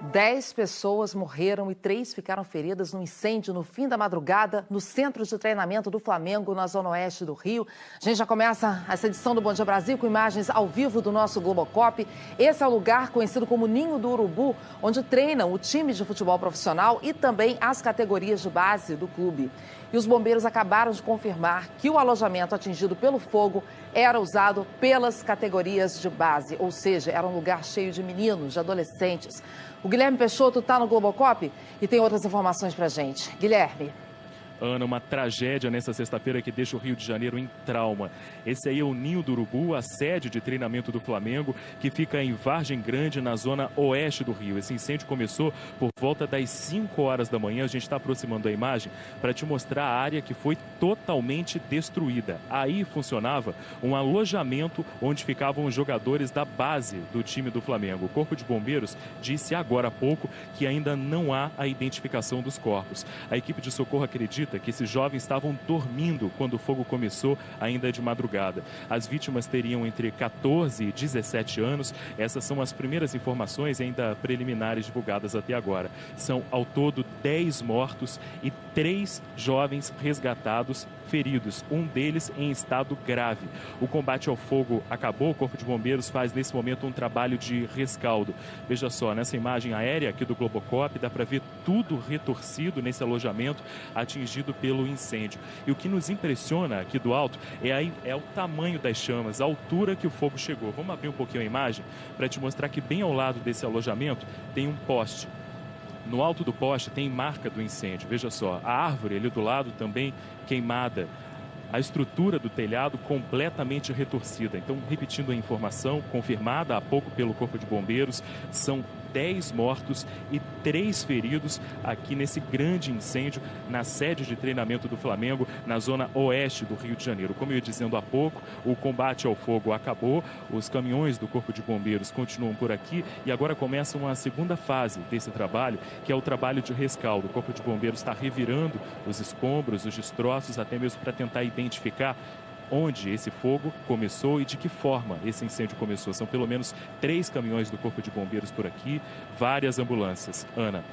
10 pessoas morreram e 3 ficaram feridas no incêndio no fim da madrugada no centro de treinamento do Flamengo, na zona oeste do Rio. A gente já começa essa edição do Bom Dia Brasil com imagens ao vivo do nosso Globocop. Esse é o lugar conhecido como Ninho do Urubu, onde treinam o time de futebol profissional e também as categorias de base do clube. E os bombeiros acabaram de confirmar que o alojamento atingido pelo fogo era usado pelas categorias de base, ou seja, era um lugar cheio de meninos, de adolescentes. O Guilherme Peixoto está no Globocop e tem outras informações para a gente. Guilherme. Ana, uma tragédia nesta sexta-feira que deixa o Rio de Janeiro em trauma. Esse aí é o Ninho do Urubu, a sede de treinamento do Flamengo, que fica em Vargem Grande, na zona oeste do Rio. Esse incêndio começou por volta das 5 horas da manhã. A gente está aproximando a imagem para te mostrar a área que foi totalmente destruída. Aí funcionava um alojamento onde ficavam os jogadores da base do time do Flamengo. O Corpo de Bombeiros disse agora há pouco que ainda não há a identificação dos corpos. A equipe de socorro acredita que esses jovens estavam dormindo quando o fogo começou, ainda de madrugada. As vítimas teriam entre 14 e 17 anos. Essas são as primeiras informações ainda preliminares divulgadas até agora. São, ao todo, 10 mortos e 3 jovens resgatados feridos, um deles em estado grave. O combate ao fogo acabou, o Corpo de Bombeiros faz nesse momento um trabalho de rescaldo. Veja só, nessa imagem aérea aqui do Globocop, dá para ver tudo retorcido nesse alojamento atingido pelo incêndio. E o que nos impressiona aqui do alto é o tamanho das chamas, a altura que o fogo chegou. Vamos abrir um pouquinho a imagem para te mostrar que bem ao lado desse alojamento tem um poste. No alto do poste tem marca do incêndio. Veja só, a árvore ali do lado também queimada. A estrutura do telhado completamente retorcida. Então, repetindo a informação, confirmada há pouco pelo Corpo de Bombeiros, são 10 mortos e 3 feridos aqui nesse grande incêndio na sede de treinamento do Flamengo, na zona oeste do Rio de Janeiro. Como eu ia dizendo há pouco, o combate ao fogo acabou, os caminhões do Corpo de Bombeiros continuam por aqui e agora começa uma segunda fase desse trabalho, que é o trabalho de rescaldo. O Corpo de Bombeiros está revirando os escombros, os destroços, até mesmo para tentar identificar onde esse fogo começou e de que forma esse incêndio começou. São pelo menos 3 caminhões do Corpo de Bombeiros por aqui, várias ambulâncias. Ana.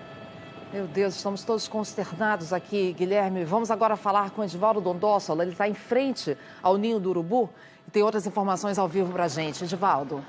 Meu Deus, estamos todos consternados aqui, Guilherme. Vamos agora falar com o Edivaldo Dondossola. Ele está em frente ao Ninho do Urubu e tem outras informações ao vivo para a gente. Edivaldo.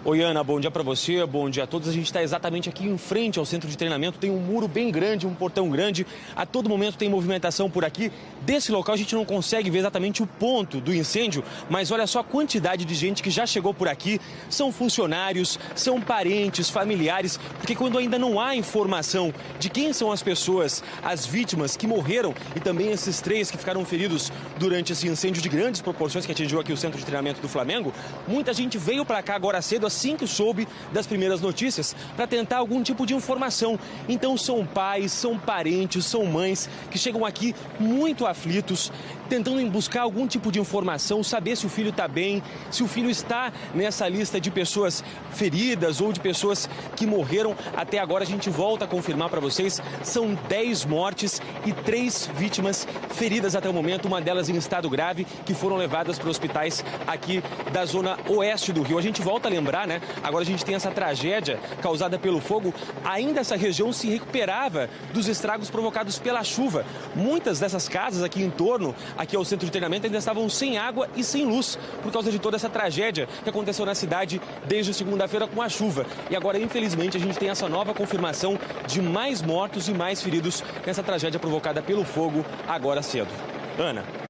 Oi, Ana, bom dia para você, bom dia a todos. A gente está exatamente aqui em frente ao centro de treinamento. Tem um muro bem grande, um portão grande. A todo momento tem movimentação por aqui. Desse local a gente não consegue ver exatamente o ponto do incêndio, mas olha só a quantidade de gente que já chegou por aqui. São funcionários, são parentes, familiares, porque quando ainda não há informação de quem são as pessoas, as vítimas que morreram e também esses 3 que ficaram feridos durante esse incêndio de grandes proporções que atingiu aqui o centro de treinamento do Flamengo, muita gente veio para cá agora cedo, assim que soube das primeiras notícias, para tentar algum tipo de informação. Então são pais, são parentes, são mães que chegam aqui muito aflitos, tentando buscar algum tipo de informação, saber se o filho está bem, se o filho está nessa lista de pessoas feridas ou de pessoas que morreram. Até agora a gente volta a confirmar para vocês, são 10 mortes e 3 vítimas feridas até o momento, uma delas em estado grave, que foram levadas para hospitais aqui da zona oeste do Rio. A gente volta a lembrar, né? Agora a gente tem essa tragédia causada pelo fogo. Ainda essa região se recuperava dos estragos provocados pela chuva. Muitas dessas casas aqui em torno, aqui ao centro de treinamento, ainda estavam sem água e sem luz por causa de toda essa tragédia que aconteceu na cidade desde segunda-feira com a chuva. E agora, infelizmente, a gente tem essa nova confirmação de mais mortos e mais feridos nessa tragédia provocada pelo fogo agora cedo. Ana.